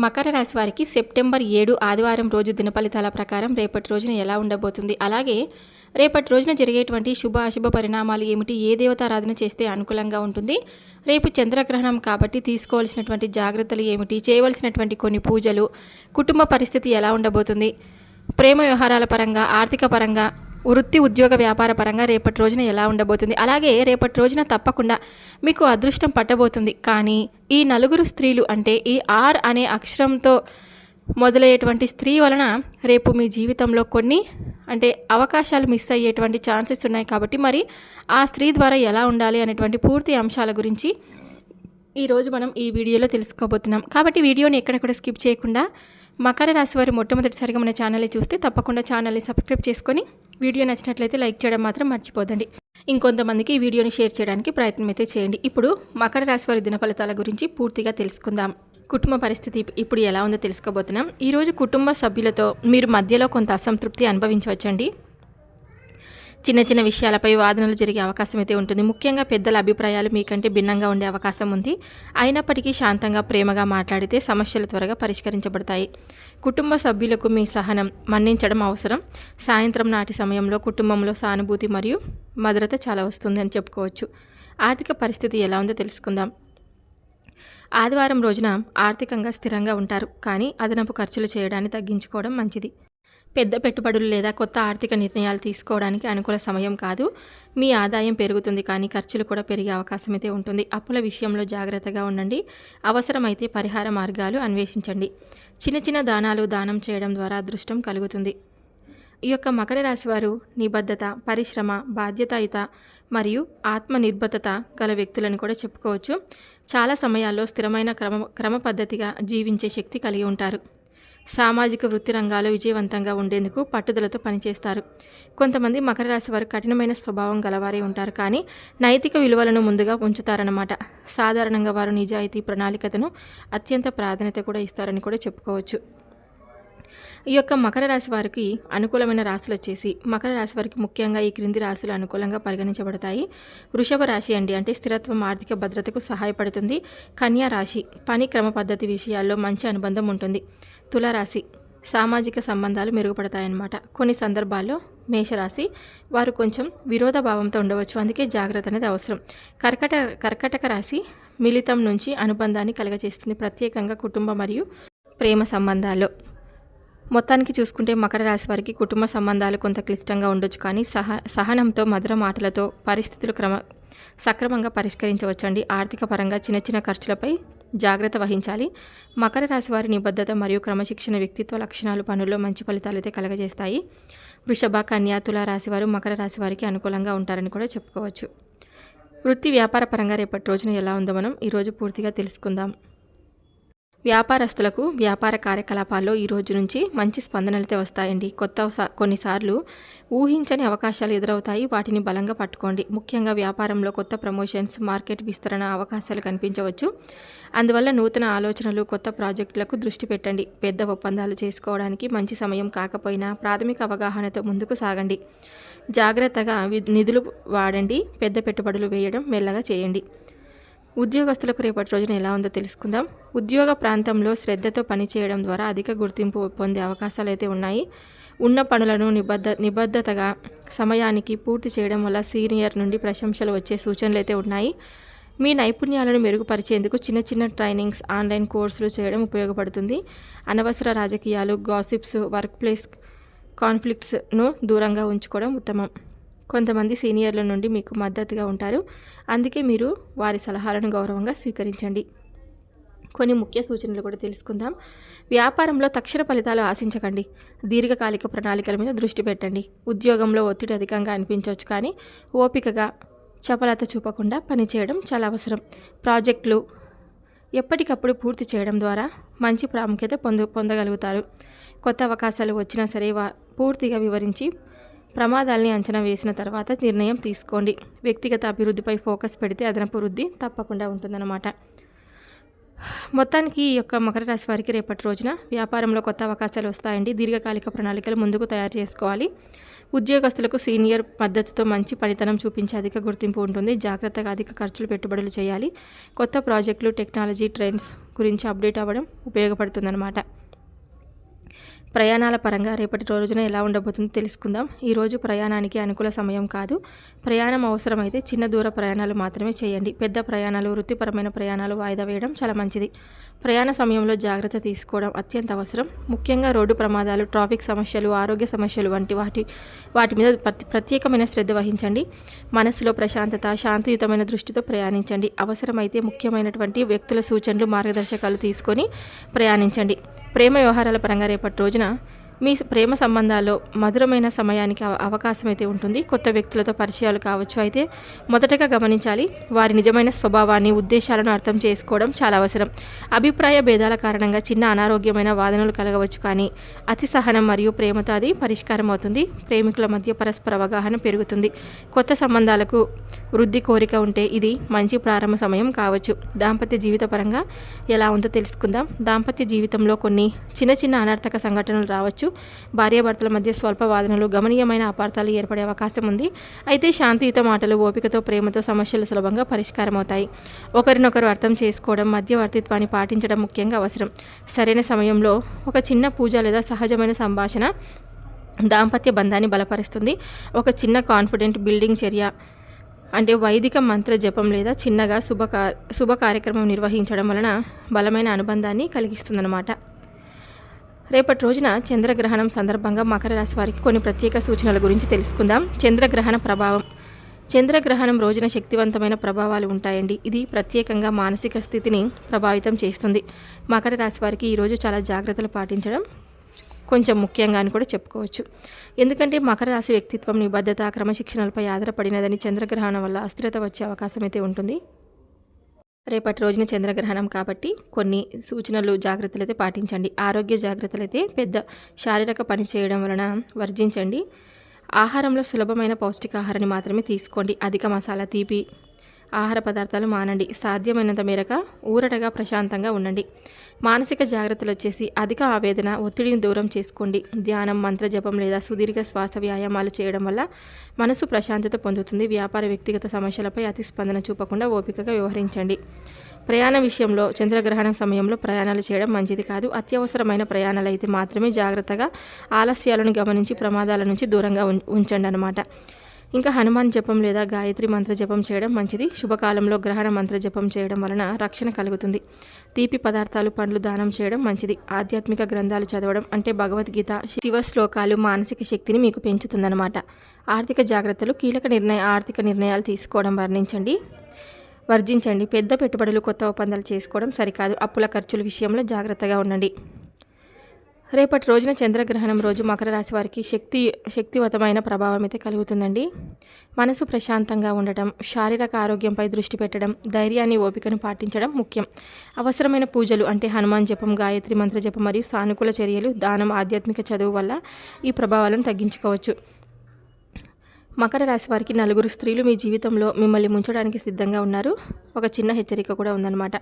మకర రాశి వారికి సెప్టెంబర్ 7 ఆదివారం రోజు దిన ఫలితాల ప్రకారం రేపటి రోజున ఎలా ఉండబోతుంది, అలాగే రేపటి రోజున జరిగేటువంటి శుభ అశుభ పరిణామాలు ఏమిటి, ఏ దేవతారాధన చేస్తే అనుకూలంగా ఉంటుంది, రేపు చంద్రగ్రహణం కాబట్టి తీసుకోవాల్సినటువంటి జాగ్రత్తలు ఏమిటి, చేయవలసినటువంటి కొన్ని పూజలు, కుటుంబ పరిస్థితి ఎలా ఉండబోతుంది, ప్రేమ వ్యవహారాల పరంగా, ఆర్థిక పరంగా, వృత్తి ఉద్యోగ వ్యాపార పరంగా రేపటి రోజున ఎలా ఉండబోతుంది, అలాగే రేపటి రోజున తప్పకుండా మీకు అదృష్టం పట్టబోతుంది. కానీ ఈ నలుగురు స్త్రీలు అంటే ఈ ఆర్ అనే అక్షరంతో మొదలయ్యేటువంటి స్త్రీ వలన రేపు మీ జీవితంలో కొన్ని అవకాశాలు మిస్ అయ్యేటువంటి ఛాన్సెస్ ఉన్నాయి. కాబట్టి మరి ఆ స్త్రీ ద్వారా ఎలా ఉండాలి అనేటువంటి పూర్తి అంశాల గురించి ఈరోజు మనం ఈ వీడియోలో తెలుసుకోబోతున్నాం. కాబట్టి వీడియోని ఎక్కడ కూడా స్కిప్ చేయకుండా మకర రాశి వారి మొట్టమొదటిసారిగా మన ఛానల్ని చూస్తే తప్పకుండా ఛానల్ని సబ్స్క్రైబ్ చేసుకొని వీడియో నచ్చినట్లయితే లైక్ చేయడం మాత్రం మర్చిపోదండి. ఇంకొంతమందికి ఈ వీడియోని షేర్ చేయడానికి ప్రయత్నం అయితే చేయండి. ఇప్పుడు మకర రాశి వారి దిన ఫలితాల గురించి పూర్తిగా తెలుసుకుందాం. కుటుంబ పరిస్థితి ఇప్పుడు ఎలా ఉందో తెలుసుకోబోతున్నాం. ఈరోజు కుటుంబ సభ్యులతో మీరు మధ్యలో కొంత అసంతృప్తి అనుభవించవచ్చండి. చిన్న చిన్న విషయాలపై వాదనలు జరిగే అవకాశం అయితే ఉంటుంది. ముఖ్యంగా పెద్దల అభిప్రాయాలు మీకంటే భిన్నంగా ఉండే అవకాశం ఉంది. అయినప్పటికీ శాంతంగా ప్రేమగా మాట్లాడితే సమస్యలు త్వరగా పరిష్కరించబడతాయి. కుటుంబ సభ్యులకు మీ సహనం మన్నించడం అవసరం. సాయంత్రం నాటి సమయంలో కుటుంబంలో సానుభూతి మరియు భద్రత చాలా వస్తుంది అని చెప్పుకోవచ్చు. ఆర్థిక పరిస్థితి ఎలా ఉందో తెలుసుకుందాం. ఆదివారం రోజున ఆర్థికంగా స్థిరంగా ఉంటారు, కానీ అదనపు ఖర్చులు చేయడాన్ని తగ్గించుకోవడం మంచిది. పెద్ద పెట్టుబడులు లేదా కొత్త ఆర్థిక నిర్ణయాలు తీసుకోవడానికి అనుకూల సమయం కాదు. మీ ఆదాయం పెరుగుతుంది, కానీ ఖర్చులు కూడా పెరిగే అవకాశం అయితే ఉంటుంది. అప్పుల విషయంలో జాగ్రత్తగా ఉండండి. అవసరమైతే పరిహార మార్గాలు అన్వేషించండి. చిన్న చిన్న దానం చేయడం ద్వారా అదృష్టం కలుగుతుంది. ఈ యొక్క మకర రాశి వారు నిబద్ధత, పరిశ్రమ, బాధ్యతాయుత మరియు ఆత్మనిర్భరత గల వ్యక్తులను కూడా చెప్పుకోవచ్చు. చాలా సమయాల్లో స్థిరమైన క్రమ పద్ధతిగా జీవించే శక్తి కలిగి ఉంటారు. సామాజిక వృత్తి రంగాల్లో విజయవంతంగా ఉండేందుకు పట్టుదలతో పనిచేస్తారు. కొంతమంది మకర రాశి వారు కఠినమైన స్వభావం గలవారే ఉంటారు, కానీ నైతిక విలువలను ముందుగా ఉంచుతారన్నమాట. సాధారణంగా వారు నిజాయితీ, ప్రణాళికతను అత్యంత ప్రాధాన్యత కూడా ఇస్తారని కూడా చెప్పుకోవచ్చు. ఈ యొక్క మకర రాశి వారికి అనుకూలమైన రాశులు వచ్చేసి మకర రాశి వారికి ముఖ్యంగా ఈ క్రింది రాశులు అనుకూలంగా పరిగణించబడతాయి. వృషభ రాశి అంటే స్థిరత్వం, ఆర్థిక భద్రతకు సహాయపడుతుంది. కన్యా రాశి పని క్రమ పద్ధతి విషయాల్లో మంచి అనుబంధం ఉంటుంది. తులారాశి సామాజిక సంబంధాలు మెరుగుపడతాయన్నమాట. కొన్ని సందర్భాల్లో మేషరాశి వారు కొంచెం విరోధభావంతో ఉండవచ్చు, అందుకే జాగ్రత్త అనేది అవసరం. కర్కటక రాశి మిళితం నుంచి అనుబంధాన్ని కలగజేస్తుంది, ప్రత్యేకంగా కుటుంబ మరియు ప్రేమ సంబంధాల్లో. మొత్తానికి చూసుకుంటే మకర రాశి వారికి కుటుంబ సంబంధాలు కొంత క్లిష్టంగా ఉండొచ్చు, కానీ సహనంతో మధుర మాటలతో పరిస్థితులు సక్రమంగా పరిష్కరించవచ్చండి. ఆర్థిక పరంగా చిన్న చిన్న ఖర్చులపై జాగ్రత్త వహించాలి. మకర రాశి వారి నిబద్ధత మరియు క్రమశిక్షణ వ్యక్తిత్వ లక్షణాలు పనుల్లో మంచి ఫలితాలు అయితే కలగజేస్తాయి. వృషభ, కన్యా, తుల రాశి వారు మకర రాశి వారికి అనుకూలంగా ఉంటారని కూడా చెప్పుకోవచ్చు. వృత్తి వ్యాపార పరంగా రేపటి రోజున ఎలా ఉందో మనం ఈరోజు పూర్తిగా తెలుసుకుందాం. వ్యాపారస్తులకు వ్యాపార కార్యకలాపాల్లో ఈ రోజు నుంచి మంచి స్పందనలతో వస్తాయండి. కొన్నిసార్లు ఊహించని అవకాశాలు ఎదురవుతాయి, వాటిని బలంగా పట్టుకోండి. ముఖ్యంగా వ్యాపారంలో కొత్త ప్రమోషన్స్, మార్కెట్ విస్తరణ అవకాశాలు కనిపించవచ్చు. అందువల్ల నూతన ఆలోచనలు, కొత్త ప్రాజెక్టులకు దృష్టి పెట్టండి. పెద్ద ఒప్పందాలు చేసుకోవడానికి మంచి సమయం కాకపోయినా ప్రాథమిక అవగాహనతో ముందుకు సాగండి. జాగ్రత్తగా నిధులు వాడండి. పెద్ద పెట్టుబడులు వేయడం మెల్లగా చేయండి. ఉద్యోగస్తులకు రేపటి రోజున ఎలా ఉందో తెలుసుకుందాం. ఉద్యోగ ప్రాంతంలో శ్రద్ధతో పనిచేయడం ద్వారా అధిక గుర్తింపు పొందే అవకాశాలు అయితే ఉన్నాయి. ఉన్న పనులను నిబద్ధతగా సమయానికి పూర్తి చేయడం వల్ల సీనియర్ నుండి ప్రశంసలు వచ్చే సూచనలు అయితే ఉన్నాయి. మీ నైపుణ్యాలను మెరుగుపరిచేందుకు చిన్న చిన్న ట్రైనింగ్స్, ఆన్లైన్ కోర్సులు చేయడం ఉపయోగపడుతుంది. అనవసర రాజకీయాలు, గాసిప్స్, వర్క్ ప్లేస్ కాన్ఫ్లిక్ట్స్ను దూరంగా ఉంచుకోవడం ఉత్తమం. కొంతమంది సీనియర్ల నుండి మీకు మద్దతుగా ఉంటారు, అందుకే మీరు వారి సలహాలను గౌరవంగా స్వీకరించండి. కొన్ని ముఖ్య సూచనలు కూడా తెలుసుకుందాం. వ్యాపారంలో తక్షణ ఫలితాలు ఆశించకండి. దీర్ఘకాలిక ప్రణాళికల మీద దృష్టి పెట్టండి. ఉద్యోగంలో ఒత్తిడి అధికంగా అనిపించవచ్చు, కానీ ఓపికగా చపలత చూపకుండా పనిచేయడం చాలా అవసరం. ప్రాజెక్టులు ఎప్పటికప్పుడు పూర్తి చేయడం ద్వారా మంచి ప్రాముఖ్యత పొందగలుగుతారు. కొత్త అవకాశాలు వచ్చినా సరే పూర్తిగా వివరించి ప్రమాదాల్ని అంచనా వేసిన తర్వాత నిర్ణయం తీసుకోండి. వ్యక్తిగత అభివృద్ధిపై ఫోకస్ పెడితే అదనపు వృద్ధి తప్పకుండా ఉంటుందన్నమాట. మొత్తానికి ఈ యొక్క మకర రాశి వారికి రేపటి రోజున వ్యాపారంలో కొత్త అవకాశాలు వస్తాయండి. దీర్ఘకాలిక ప్రణాళికలు ముందుకు తయారు చేసుకోవాలి. ఉద్యోగస్తులకు సీనియర్ మద్దతుతో మంచి పనితనం చూపించి అధిక గుర్తింపు ఉంటుంది. జాగ్రత్తగా అధిక ఖర్చులు పెట్టుబడులు చేయాలి. కొత్త ప్రాజెక్టులు, టెక్నాలజీ ట్రెండ్స్ గురించి అప్డేట్ అవ్వడం ఉపయోగపడుతుందన్నమాట. ప్రయాణాల పరంగా రేపటి రోజున ఎలా ఉండబోతుందో తెలుసుకుందాం. ఈరోజు ప్రయాణానికి అనుకూల సమయం కాదు. ప్రయాణం అవసరమైతే చిన్న దూర ప్రయాణాలు మాత్రమే చేయండి. పెద్ద ప్రయాణాలు, వృత్తిపరమైన ప్రయాణాలు వాయిదా వేయడం చాలా మంచిది. ప్రయాణ సమయంలో జాగ్రత్త తీసుకోవడం అత్యంత అవసరం. ముఖ్యంగా రోడ్డు ప్రమాదాలు, ట్రాఫిక్ సమస్యలు, ఆరోగ్య సమస్యలు వంటి వాటి మీద ప్రత్యేకమైన శ్రద్ధ వహించండి. మనసులో ప్రశాంతత, శాంతియుతమైన దృష్టితో ప్రయాణించండి. అవసరమైతే ముఖ్యమైనటువంటి వ్యక్తుల సూచనలు, మార్గదర్శకాలు తీసుకొని ప్రయాణించండి. ప్రేమ వ్యవహారాల పరంగా రేపటి రోజున మీ ప్రేమ సంబంధాల్లో మధురమైన సమయానికి అవకాశం అయితే ఉంటుంది. కొత్త వ్యక్తులతో పరిచయాలు కావచ్చు. అయితే మొదటగా గమనించాలి, వారి నిజమైన స్వభావాన్ని, ఉద్దేశాలను అర్థం చేసుకోవడం చాలా అవసరం. అభిప్రాయ భేదాల కారణంగా చిన్న అనారోగ్యమైన వాదనలు కలగవచ్చు, కానీ అతి సహనం మరియు ప్రేమతో అది పరిష్కారం అవుతుంది. ప్రేమికుల మధ్య పరస్పర అవగాహన పెరుగుతుంది. కొత్త సంబంధాలకు వృద్ధి కోరిక ఉంటే ఇది మంచి ప్రారంభ సమయం కావచ్చు. దాంపత్య జీవిత పరంగా ఎలా ఉందో తెలుసుకుందాం. దాంపత్య జీవితంలో కొన్ని చిన్న చిన్న అనర్థక సంఘటనలు రావచ్చు. భార్యాభర్తల మధ్య స్వల్ప వాదనలు, గమనీయమైన అపార్థాలు ఏర్పడే అవకాశం ఉంది. అయితే శాంతియుత మాటలు, ఓపికతో, ప్రేమతో సమస్యలు సులభంగా పరిష్కారం అవుతాయి. ఒకరినొకరు అర్థం చేసుకోవడం, మధ్యవర్తిత్వాన్ని పాటించడం ముఖ్యంగా అవసరం. సరైన సమయంలో ఒక చిన్న పూజ లేదా సహజమైన సంభాషణ దాంపత్య బంధాన్ని బలపరుస్తుంది. ఒక చిన్న కాన్ఫిడెంట్ బిల్డింగ్ చర్య అంటే వైదిక మంత్ర జపం లేదా చిన్నగా శుభ కార్యక్రమం నిర్వహించడం వలన బలమైన అనుబంధాన్ని కలిగిస్తుందన్నమాట. రేపటి రోజున చంద్రగ్రహణం సందర్భంగా మకర రాశి వారికి కొన్ని ప్రత్యేక సూచనల గురించి తెలుసుకుందాం. చంద్రగ్రహణ ప్రభావం. చంద్రగ్రహణం రోజున శక్తివంతమైన ప్రభావాలు ఉంటాయండి. ఇది ప్రత్యేకంగా మానసిక స్థితిని ప్రభావితం చేస్తుంది. మకర రాశి వారికి ఈరోజు చాలా జాగ్రత్తలు పాటించడం కొంచెం ముఖ్యంగా అని కూడా చెప్పుకోవచ్చు. ఎందుకంటే మకర రాశి వ్యక్తిత్వం, నిబద్ధత, క్రమశిక్షణలపై ఆధారపడినదని చంద్రగ్రహణం వల్ల అస్థిరత వచ్చే అవకాశం అయితే ఉంటుంది. రేపటి రోజున చంద్రగ్రహణం కాబట్టి కొన్ని సూచనలు, జాగ్రత్తలు అయితే పాటించండి. ఆరోగ్య జాగ్రత్తలు అయితే పెద్ద శారీరక పని చేయడం వలన వర్జించండి. ఆహారంలో సులభమైన పౌష్టికాహారాన్ని మాత్రమే తీసుకోండి. అధిక మసాలా, తీపి ఆహార పదార్థాలు మానండి. సాధ్యమైనంత మేరకు ఊరటగా, ప్రశాంతంగా ఉండండి. మానసిక జాగ్రత్తలు వచ్చేసి అధిక ఆవేదన, ఒత్తిడిని దూరం చేసుకోండి. ధ్యానం, మంత్రజపం లేదా సుదీర్ఘ శ్వాస వ్యాయామాలు చేయడం వల్ల మనసు ప్రశాంతత పొందుతుంది. వ్యాపార, వ్యక్తిగత సమస్యలపై అతి స్పందన చూపకుండా ఓపికగా వ్యవహరించండి. ప్రయాణ విషయంలో చంద్రగ్రహణం సమయంలో ప్రయాణాలు చేయడం మంచిది కాదు. అత్యవసరమైన ప్రయాణాలు అయితే మాత్రమే జాగ్రత్తగా, ఆలస్యాలను గమనించి ప్రమాదాల నుంచి దూరంగా ఉంచండి అన్నమాట. ఇంకా హనుమాన్ జపం లేదా గాయత్రి మంత్ర జపం చేయడం మంచిది. శుభకాలంలో గ్రహణ మంత్ర జపం చేయడం వలన రక్షణ కలుగుతుంది. తీపి పదార్థాలు, పండ్లు దానం చేయడం మంచిది. ఆధ్యాత్మిక గ్రంథాలు చదవడం అంటే భగవద్గీత, శివ శ్లోకాలు మానసిక శక్తిని మీకు పెంచుతుందన్నమాట. ఆర్థిక జాగ్రత్తలు. ఆర్థిక నిర్ణయాలు తీసుకోవడం వర్జించండి. పెద్ద పెట్టుబడులు, కొత్త ఒప్పందాలు చేసుకోవడం సరికాదు. అప్పుల ఖర్చుల విషయంలో జాగ్రత్తగా ఉండండి. రేపటి రోజున చంద్రగ్రహణం రోజు మకర రాశి వారికి శక్తివంతమైన ప్రభావం అయితే కలుగుతుందండి. మనసు ప్రశాంతంగా ఉండటం, శారీరక ఆరోగ్యంపై దృష్టి పెట్టడం, ధైర్యాన్ని, ఓపికను పాటించడం ముఖ్యం. అవసరమైన పూజలు అంటే హనుమాన్ జపం, గాయత్రి మంత్ర జపం మరియు సానుకూల చర్యలు, దానం, ఆధ్యాత్మిక చదువు వల్ల ఈ ప్రభావాలను తగ్గించుకోవచ్చు. మకర రాశి వారికి నలుగురు స్త్రీలు మీ జీవితంలో మిమ్మల్ని ముంచడానికి సిద్ధంగా ఉన్నారు. ఒక చిన్న హెచ్చరిక కూడా ఉందన్నమాట.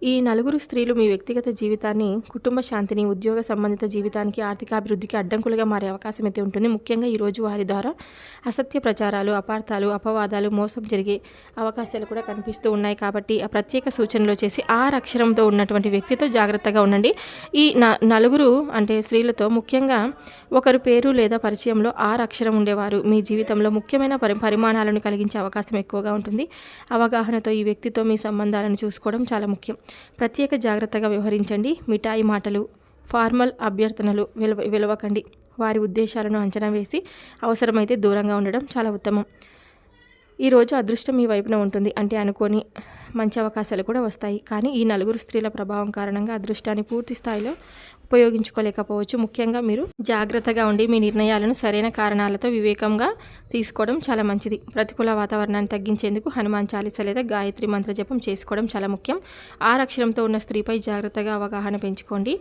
ఈ నలుగురు స్త్రీలు మీ వ్యక్తిగత జీవితాన్ని, కుటుంబ శాంతిని, ఉద్యోగ సంబంధిత జీవితానికి, ఆర్థిక అభివృద్ధికి అడ్డంకులుగా మారే అవకాశం అయితే ఉంటుంది. ముఖ్యంగా ఈరోజు వారి ద్వారా అసత్య ప్రచారాలు, అపార్థాలు, అపవాదాలు, మోసం జరిగే అవకాశాలు కూడా కనిపిస్తూ ఉన్నాయి. కాబట్టి ఆ ప్రత్యేక సూచనలు వచ్చేసి ఆర్ అక్షరంతో ఉన్నటువంటి వ్యక్తితో జాగ్రత్తగా ఉండండి. ఈ నలుగురు అంటే స్త్రీలతో ముఖ్యంగా ఒకరు పేరు లేదా పరిచయంలో ఆర్ అక్షరం ఉండేవారు మీ జీవితంలో ముఖ్యమైన పరిమాణాలను కలిగించే అవకాశం ఎక్కువగా ఉంటుంది. అవగాహనతో ఈ వ్యక్తితో మీ సంబంధాలను చూసుకోవడం చాలా ముఖ్యం. ప్రత్యేక జాగ్రత్తగా వ్యవహరించండి. మిఠాయి మాటలు, ఫార్మల్ అభ్యర్థనలు వెలవకండి. వారి ఉద్దేశాలను అంచనా వేసి అవసరమైతే దూరంగా ఉండడం చాలా ఉత్తమం. ఈరోజు అదృష్టం మీ వైపున ఉంటుంది. అంటే అనుకోని మంచి అవకాశాలు కూడా వస్తాయి. కానీ ఈ నలుగురు స్త్రీల ప్రభావం కారణంగా అదృష్టాన్ని పూర్తి స్థాయిలో ఉపయోగించుకోలేకపోవచ్చు. ముఖ్యంగా మీరు జాగ్రత్తగా ఉండి మీ నిర్ణయాలను సరైన కారణాలతో వివేకంగా తీసుకోవడం చాలా మంచిది. ప్రతికూల వాతావరణాన్ని తగ్గించేందుకు హనుమాన్ చాలీస లేదా గాయత్రి మంత్ర జపం చేసుకోవడం చాలా ముఖ్యం. ఆరు అక్షరంతో ఉన్న స్త్రీపై జాగ్రత్తగా అవగాహన పెంచుకోండి.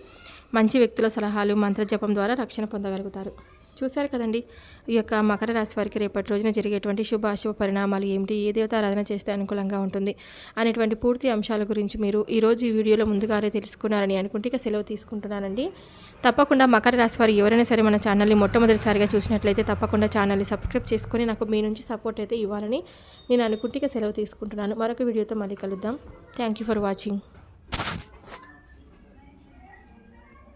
మంచి వ్యక్తుల సలహాలు, మంత్ర జపం ద్వారా రక్షణ పొందగలుగుతారు. చూశారు కదండి, ఈ యొక్క మకర రాశి వారికి రేపటి రోజున జరిగేటువంటి శుభ అశుభ పరిణామాలు ఏమిటి, ఏ దేవతారాధన చేస్తే అనుకూలంగా ఉంటుంది అనేటువంటి పూర్తి అంశాల గురించి మీరు ఈరోజు ఈ వీడియోలో ముందుగానే తెలుసుకున్నారని అనుకుంటే ఇక సెలవు తీసుకుంటున్నానండి. తప్పకుండా మకర రాశి వారు ఎవరైనా సరే మన ఛానల్ని మొట్టమొదటిసారిగా చూసినట్లయితే తప్పకుండా ఛానల్ని సబ్స్క్రైబ్ చేసుకొని నాకు మీ నుంచి సపోర్ట్ అయితే ఇవ్వాలని నేను అనుకుంటే ఇక సెలవు తీసుకుంటున్నాను. మరొక వీడియోతో మళ్ళీ కలుద్దాం. Thank you for watching.